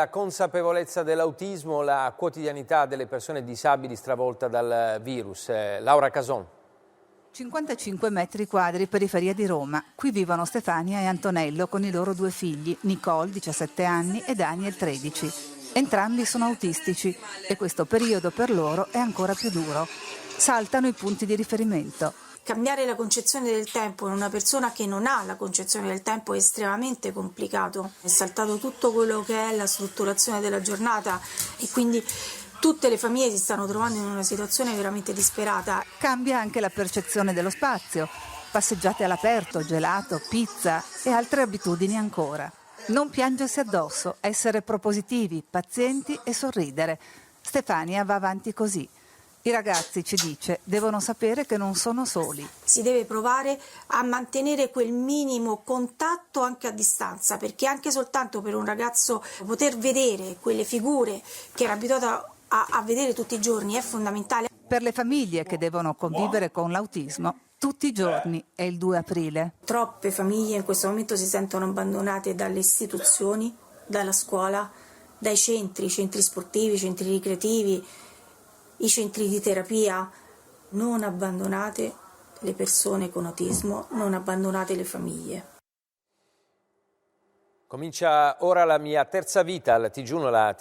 La consapevolezza dell'autismo, la quotidianità delle persone disabili stravolta dal virus. Laura Cason. 55 metri quadri, periferia di Roma. Qui vivono Stefania e Antonello con i loro 2 figli, Nicole, 17 anni, e Daniel, 13. Entrambi sono autistici e questo periodo per loro è ancora più duro. Saltano i punti di riferimento. Cambiare la concezione del tempo in una persona che non ha la concezione del tempo è estremamente complicato. È saltato tutto quello che è la strutturazione della giornata e quindi tutte le famiglie si stanno trovando in una situazione veramente disperata. Cambia anche la percezione dello spazio. Passeggiate all'aperto, gelato, pizza e altre abitudini ancora. Non piangersi addosso, essere propositivi, pazienti e sorridere. Stefania va avanti così. I ragazzi, ci dice, devono sapere che non sono soli. Si deve provare a mantenere quel minimo contatto anche a distanza, perché anche soltanto per un ragazzo poter vedere quelle figure che era abituato a vedere tutti i giorni è fondamentale. Per le famiglie che devono convivere con l'autismo, tutti i giorni è il 2 aprile. Troppe famiglie in questo momento si sentono abbandonate dalle istituzioni, dalla scuola, dai centri, centri sportivi, centri ricreativi, i centri di terapia. Non abbandonate le persone con autismo, non abbandonate le famiglie. Comincia ora la mia terza vita al TG1, la